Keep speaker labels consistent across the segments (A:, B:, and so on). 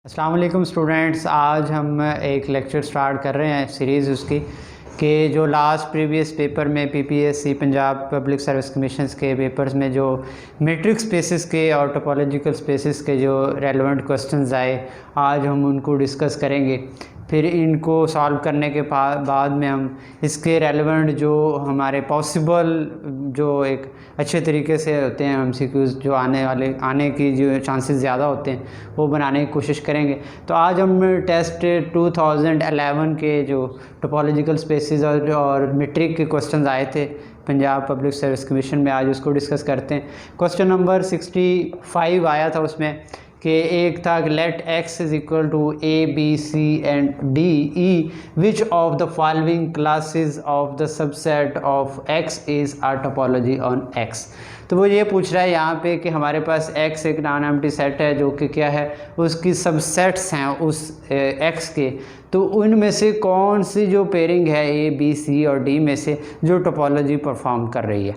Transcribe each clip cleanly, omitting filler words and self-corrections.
A: अस्सलाम वालेकुम स्टूडेंट्स, आज हम एक लेक्चर स्टार्ट कर रहे हैं सीरीज़ उसकी कि जो लास्ट प्रीवियस पेपर में PPSC Punjab public service commissions के पेपर्स में जो मैट्रिक स्पेसिस के और टोपोलॉजिकल स्पेसिस के जो रेलेवेंट क्वेश्चंस आए, आज हम उनको डिस्कस करेंगे। फिर इनको सॉल्व करने के बाद में हम इसके रेलेवेंट जो हमारे पॉसिबल जो एक अच्छे तरीके से होते हैं एमसीक्यूज़ जो आने की जो चांसेस ज़्यादा होते हैं वो बनाने की कोशिश करेंगे। तो आज हम टेस्ट 2011 के जो टोपोलॉजिकल स्पेसिस और मैट्रिक के क्वेश्चंस आए थे पंजाब पब्लिक सर्विस कमीशन में, आज उसको डिस्कस करते हैं। क्वेश्चन नंबर 65 आया था उसमें कि एक था let x is equal to A B C and D E which of the following classes of the subset of x is a topology on x। तो वो ये पूछ रहा है यहाँ पे कि हमारे पास x एक नॉन एम्प्टी सेट है जो कि क्या है, उसकी सबसेट्स हैं उस x के, तो उनमें से कौन सी जो पेयरिंग है ए बी सी और डी में से जो टोपोलॉजी परफॉर्म कर रही है,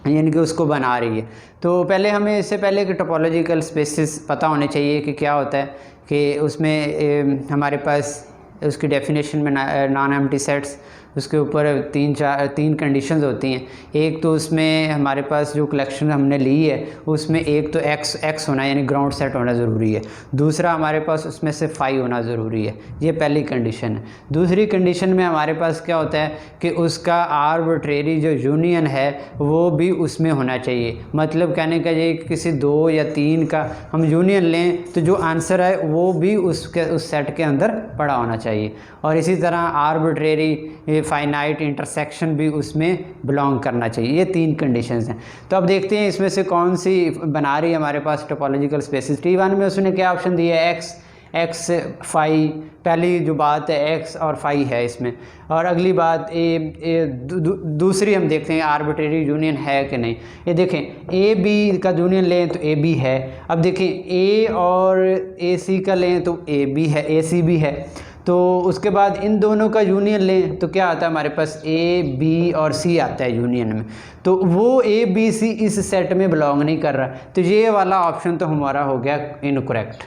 A: यानी कि उसको बना रही है। तो पहले हमें इससे पहले कि टोपोलॉजिकल स्पेसिस पता होने चाहिए कि क्या होता है, कि उसमें हमारे पास उसकी डेफिनेशन में नॉन एम्प्टी सेट्स, उसके ऊपर तीन कंडीशंस होती हैं। एक तो उसमें हमारे पास जो कलेक्शन हमने ली है उसमें एक तो x होना यानी ग्राउंड सेट होना ज़रूरी है, दूसरा हमारे पास उसमें से फाई होना ज़रूरी है। ये पहली कंडीशन है। दूसरी कंडीशन में हमारे पास क्या होता है कि उसका आर्बिट्रेरी जो यूनियन है वो भी उसमें होना चाहिए। मतलब कहने का ये किसी 2 या 3 का हम यूनियन लें तो जो आंसर है वो भी उस सेट के अंदर पड़ा होना चाहिए। और इसी तरह आर्बिट्रेरी फाइनाइट इंटरसेक्शन भी उसमें बिलोंग करना चाहिए। ये 3 कंडीशंस हैं। तो अब देखते हैं इसमें से कौन सी बना रही है हमारे पास टोपोलॉजिकल स्पेसिस। T1 में उसने क्या ऑप्शन दिया है, x फाई। पहली जो बात है x और फाई है इसमें। और अगली बात दूसरी हम देखते हैं आर्बिट्रेरी यूनियन है कि नहीं। ये देखें ए बी का यूनियन लें तो ए बी है। अब देखें ए और ए सी का लें तो ए बी है, ए सी भी है। तो उसके बाद इन दोनों का यूनियन लें तो क्या आता है हमारे पास, ए बी और सी आता है यूनियन में। तो वो ए बी सी इस सेट में बिलोंग नहीं कर रहा, तो ये वाला ऑप्शन तो हमारा हो गया इनकरेक्ट।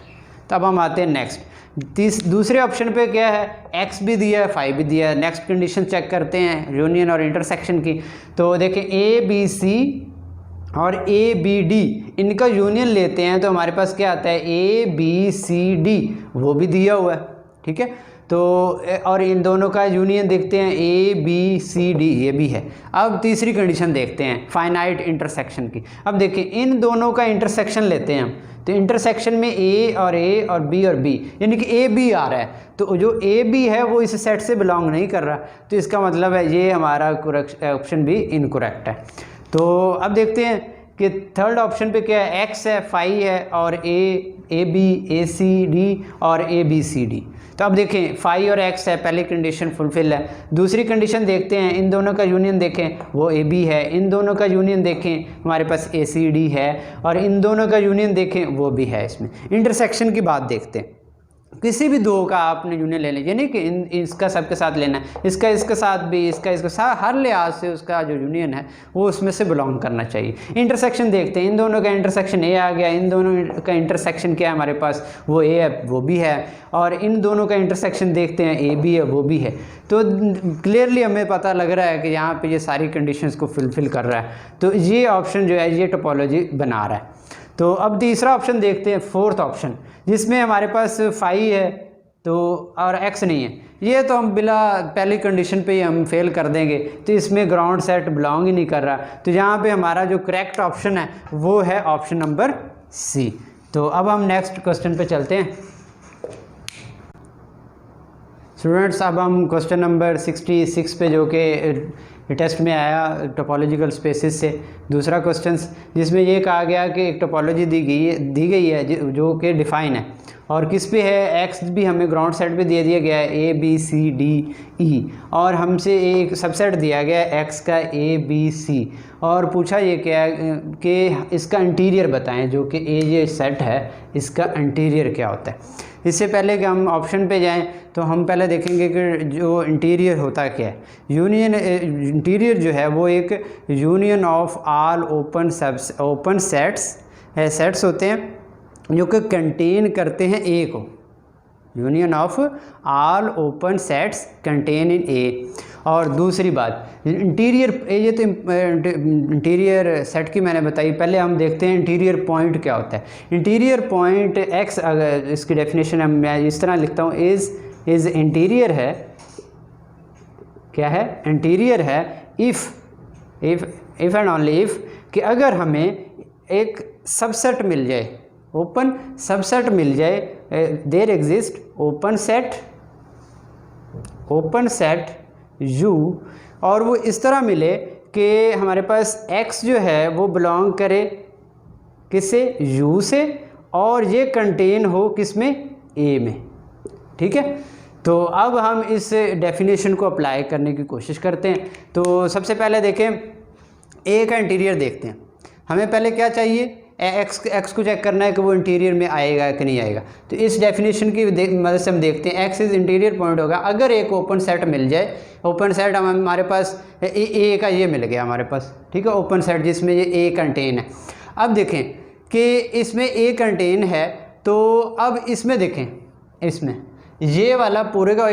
A: तब हम आते हैं नेक्स्ट। दूसरे ऑप्शन पे क्या है, x भी दिया है, फाई भी दिया है। नेक्स्ट कंडीशन चेक करते हैं यूनियन और इंटरसेक्शन की। तो देखें ए बी सी और ए बी डी इनका यूनियन लेते हैं तो हमारे पास क्या आता है, ए बी सी डी, वो भी दिया हुआ है, ठीक है। तो और इन दोनों का यूनियन देखते हैं ए बी सी डी, ये भी है। अब तीसरी कंडीशन देखते हैं फाइनाइट इंटरसेक्शन की। अब देखिए इन दोनों का इंटरसेक्शन लेते हैं हम, तो इंटरसेक्शन में ए और बी और बी, यानी कि ए बी आ रहा है। तो जो ए बी है वो इस सेट से बिलोंग नहीं कर रहा, तो इसका मतलब है ये हमारा ऑप्शन भी इनकरेक्ट है। तो अब देखते हैं कि थर्ड ऑप्शन पे क्या है, x है, फाई है और A B A C D और ए बी सी डी। तो अब देखें फाई और x है, पहली कंडीशन फुलफिल है। दूसरी कंडीशन देखते हैं, इन दोनों का यूनियन देखें वो ए बी है, इन दोनों का यूनियन देखें हमारे पास ए सी डी है, और इन दोनों का यूनियन देखें वो भी है। इसमें इंटरसेक्शन की बात देखते हैं, किसी भी 2 का आपने यूनियन ले लें, यानी कि इसका सबके साथ लेना है, इसका इसके साथ भी, इसका साथ, हर लिहाज से उसका जो यूनियन है वो उसमें से बिलोंग करना चाहिए। इंटरसेक्शन देखते हैं, इन दोनों का इंटरसेक्शन ए आ गया, इन दोनों का इंटरसेक्शन क्या है हमारे पास, वो ए है वो भी है, और इन दोनों का इंटरसेक्शन देखते हैं ए भी है वो भी है। तो क्लियरली हमें पता लग रहा है कि यहाँ पर ये सारी कंडीशंस को फुलफिल कर रहा है। तो ये ऑप्शन जो है ये टोपोलॉजी बना रहा है। तो अब तीसरा ऑप्शन देखते हैं, फोर्थ ऑप्शन, जिसमें हमारे पास फाई है तो और x नहीं है। ये तो हम बिला पहली कंडीशन पे ही हम फेल कर देंगे, तो इसमें ग्राउंड सेट बिलोंग ही नहीं कर रहा। तो यहाँ पे हमारा जो करेक्ट ऑप्शन है वो है ऑप्शन नंबर सी। तो अब हम नेक्स्ट क्वेश्चन पे चलते हैं स्टूडेंट्स। अब हम क्वेश्चन नंबर 66 पे जो कि टेस्ट में आया टोपोलॉजिकल स्पेसिस से, दूसरा क्वेश्चन, जिसमें ये कहा गया कि एक टोपोलॉजी दी गई है जो कि डिफाइन है, और किस पे है, x भी हमें ग्राउंड सेट पे दे दिया गया है ए बी सी डी ई, और हमसे एक सबसेट दिया गया है x का ए बी सी, और पूछा ये क्या है कि इसका इंटीरियर बताएं, जो कि ये सेट है इसका इंटीरियर क्या होता है। इससे पहले कि हम ऑप्शन पे जाएं तो हम पहले देखेंगे कि जो इंटीरियर होता क्या है। इंटीरियर जो है वो एक union of all open sets होते हैं जो कि कंटेन करते हैं ए को, union of all open sets contain in A. और दूसरी बात इंटीरियर, ये तो इंटीरियर सेट की मैंने बताई। पहले हम देखते हैं इंटीरियर पॉइंट क्या होता है। इंटीरियर पॉइंट एक्स, अगर इसकी डेफिनेशन मैं इस तरह लिखता हूँ, इज़ इंटीरियर है, क्या है, इंटीरियर है इफ़ एंड ओनली इफ़, कि अगर हमें एक सबसेट मिल जाए, ओपन सबसेट मिल जाए, there exist open set U, और वो इस तरह मिले कि हमारे पास X जो है वो बिलोंग करे किससे, U से, और ये कंटेन हो किसमें, A में। ठीक है, तो अब हम इस डेफिनेशन को अप्लाई करने की कोशिश करते हैं। तो सबसे पहले देखें A का इंटीरियर देखते हैं। हमें पहले क्या चाहिए, एक्स को चेक करना है कि वो इंटीरियर में आएगा कि नहीं आएगा। तो इस डेफिनेशन की मदद से हम देखते हैं एक्स इज इंटीरियर पॉइंट होगा अगर एक ओपन सेट मिल जाए। ओपन सेट हमारे पास ए का ये मिल गया हमारे पास, ठीक है, ओपन सेट जिसमें ये ए कंटेन है। अब देखें कि इसमें ए कंटेन है, तो अब इसमें देखें, इसमें ये वाला पूरे का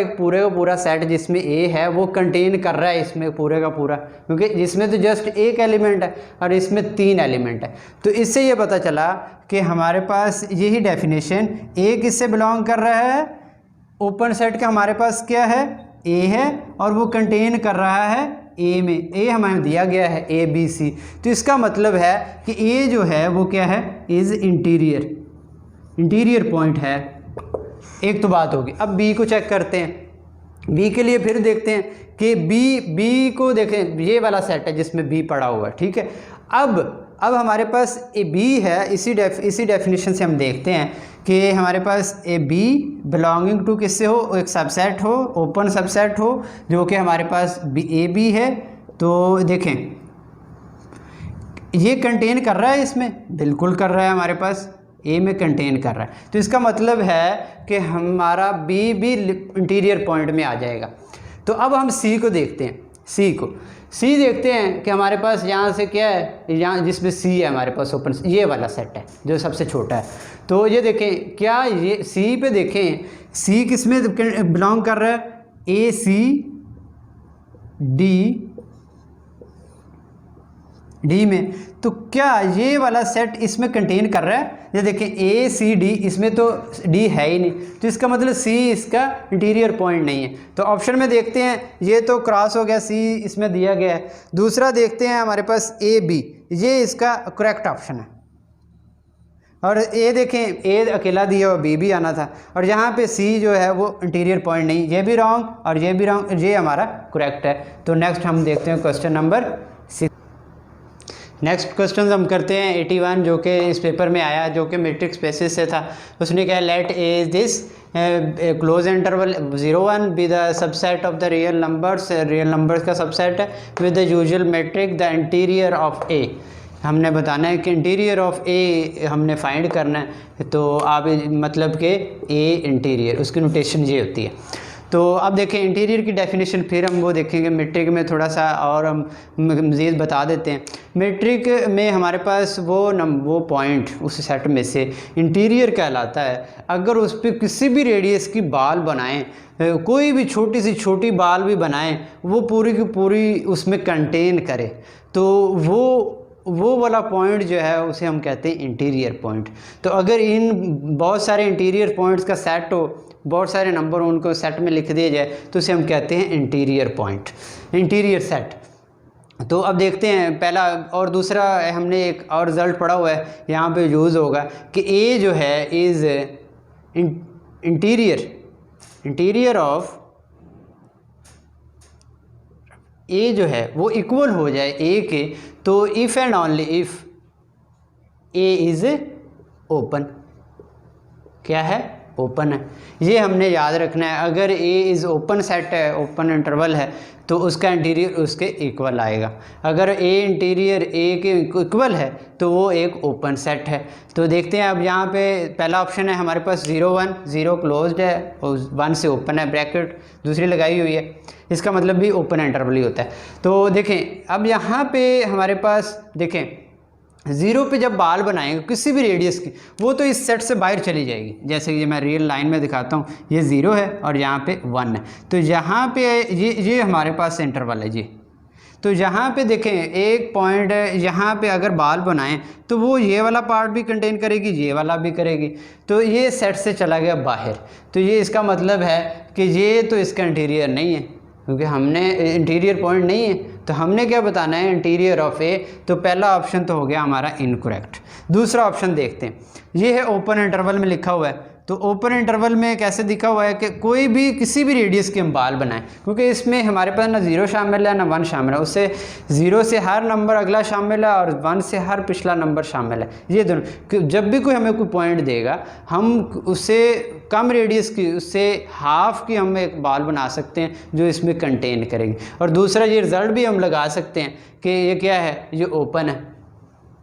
A: पूरा सेट जिसमें ए है वो कंटेन कर रहा है इसमें पूरे का पूरा, क्योंकि जिसमें तो जस्ट एक एलिमेंट है और इसमें 3 एलिमेंट है। तो इससे ये पता चला कि हमारे पास यही डेफिनेशन, ए किससे बिलोंग कर रहा है, ओपन सेट का हमारे पास क्या है, ए है, और वो कंटेन कर रहा है ए में। ए हमें दिया गया है ABC, तो इसका मतलब है कि ए जो है वो क्या है, इज़ इंटीरियर पॉइंट है। एक तो बात होगी। अब बी को चेक करते हैं। बी के लिए फिर देखते हैं कि बी को देखें, ये वाला सेट है जिसमें बी पड़ा हुआ है, ठीक है। अब हमारे पास ए बी है, इसी डेफिनेशन से हम देखते हैं कि हमारे पास ए बी बिलोंगिंग टू किससे हो, एक सबसेट हो, ओपन सबसेट हो, जो कि हमारे पास ए बी है। तो देखें ये कंटेन कर रहा है इसमें, बिल्कुल कर रहा है, हमारे पास ए में कंटेन कर रहा है। तो इसका मतलब है कि हमारा बी भी इंटीरियर पॉइंट में आ जाएगा। तो अब हम सी को देखते हैं। सी देखते हैं कि हमारे पास यहाँ से क्या है, यहाँ जिसमें सी है हमारे पास ओपन, ये वाला सेट है जो सबसे छोटा है। तो ये देखें, क्या ये सी पे देखें, सी किस में बिलोंग कर रहा है, डी में। तो क्या ये वाला सेट इसमें कंटेन कर रहा है, ये देखें ACD, इसमें तो D है ही नहीं, तो इसका मतलब C इसका इंटीरियर पॉइंट नहीं है। तो ऑप्शन में देखते हैं, ये तो क्रॉस हो गया, C इसमें दिया गया है। दूसरा देखते हैं हमारे पास AB, ये इसका करेक्ट ऑप्शन है। और ए देखें, ए अकेला दिया हुआ, B भी आना था, और यहाँ पे C जो है वो इंटीरियर पॉइंट नहीं, ये भी रॉन्ग और ये भी रॉन्ग, ये हमारा करेक्ट है। तो नेक्स्ट हम देखते हैं क्वेश्चन नंबर 6। नेक्स्ट क्वेश्चन हम करते हैं 81, जो कि इस पेपर में आया, जो कि मैट्रिक्स स्पेसिस से था। उसने कहा let A is this close interval 0-1 B the subset of the real numbers का सबसेट है with the usual metric the interior of A. हमने बताना है कि इंटीरियर ऑफ ए हमने फाइंड करना है। तो आप मतलब कि ए इंटीरियर, उसकी नोटेशन ये होती है। तो अब देखें इंटीरियर की डेफिनेशन फिर हम वो देखेंगे मैट्रिक में, थोड़ा सा और हम मज़ीद बता देते हैं। मैट्रिक में हमारे पास वो पॉइंट उस सेट में से इंटीरियर कहलाता है अगर उस पर किसी भी रेडियस की बाल बनाएं, कोई भी छोटी सी छोटी बाल भी बनाएं, वो पूरी की पूरी उसमें कंटेन करे, तो वो वाला पॉइंट जो है उसे हम कहते हैं इंटीरियर पॉइंट। तो अगर इन बहुत सारे इंटीरियर पॉइंट्स का सेट हो, बहुत सारे नंबर उनको सेट में लिख दिए जाए, तो उसे हम कहते हैं इंटीरियर पॉइंट, इंटीरियर सेट। तो अब देखते हैं पहला और दूसरा, हमने एक और रिज़ल्ट पढ़ा हुआ है, यहाँ पे यूज़ होगा कि ए जो है इज़ इंटीरियर ऑफ ए जो है वो इक्वल हो जाए ए के, तो if and only if A is open, क्या है, ओपन है। ये हमने याद रखना है। अगर ए इज़ ओपन सेट है, ओपन इंटरवल है, तो उसका इंटीरियर उसके इक्वल आएगा। अगर ए इंटीरियर ए के इक्वल है तो वो एक ओपन सेट है। तो देखते हैं अब यहाँ पे पहला ऑप्शन है हमारे पास 0-1, 0 क्लोज्ड है और 1 से ओपन है, ब्रैकेट दूसरी लगाई हुई है, इसका मतलब भी ओपन इंटरवल ही होता है। तो देखें अब यहाँ पे हमारे पास देखें ज़ीरो पे जब बाल बनाएंगे किसी भी रेडियस की, वो तो इस सेट से बाहर चली जाएगी। जैसे कि मैं रियल लाइन में दिखाता हूँ, ये 0 है और यहाँ पे 1 है, तो यहाँ पे ये हमारे पास इंटरवल है जी। तो यहाँ पे देखें एक पॉइंट है, यहाँ पे अगर बाल बनाएं तो वो ये वाला पार्ट भी कंटेन करेगी, ये वाला भी करेगी, तो ये सेट से चला गया बाहर। तो ये इसका मतलब है कि ये तो इसका इंटीरियर नहीं है, क्योंकि हमने इंटीरियर पॉइंट नहीं है, तो हमने क्या बताना है, इंटीरियर ऑफ ए। तो पहला ऑप्शन तो हो गया हमारा इनकरेक्ट। दूसरा ऑप्शन देखते हैं, ये है ओपन इंटरवल में लिखा हुआ है। तो ओपन इंटरवल में कैसे दिखा हुआ है कि कोई भी किसी भी रेडियस के हम बाल बनाएं, क्योंकि इसमें हमारे पास ना 0 शामिल है ना 1 शामिल है, उससे 0 से हर नंबर अगला शामिल है और 1 से हर पिछला नंबर शामिल है। ये दोनों, जब भी कोई हमें कोई पॉइंट देगा हम उससे कम रेडियस की, उससे हाफ की हम एक बाल बना सकते हैं जो इसमें कंटेन करेगी। और दूसरा ये रिज़ल्ट भी हम लगा सकते हैं कि ये क्या है, ये ओपन है,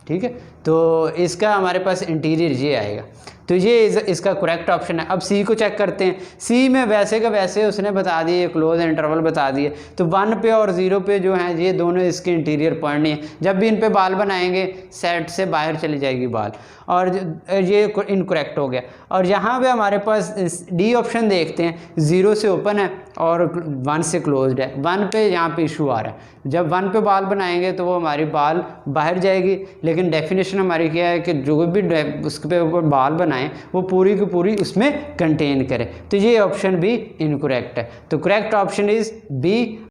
A: ठीक है। तो इसका हमारे पास इंटीरियर ये आएगा, तो ये इसका करेक्ट ऑप्शन है। अब सी को चेक करते हैं। सी में वैसे का वैसे उसने बता दिए, क्लोज इंटरवल बता दिए, तो 1 पे और 0 पे जो हैं ये दोनों इसके इंटीरियर पॉइंट नहीं है। जब भी इन पे बाल बनाएंगे सेट से बाहर चली जाएगी बाल, और ये इनकरेक्ट हो गया। और यहाँ पे हमारे पास डी ऑप्शन देखते हैं, 0 से ओपन है और 1 से क्लोज्ड है। 1 पे यहाँ पे इशू आ रहा है, जब 1 पे बाल बनाएंगे तो वो हमारी बाल बाहर जाएगी, लेकिन डेफिनेशन हमारी क्या है कि जो भी उसके ऊपर बाल बनाएं वो पूरी की पूरी उसमें कंटेन करे। तो ये ऑप्शन भी इनकरेक्ट है। तो करेक्ट ऑप्शन इज बी।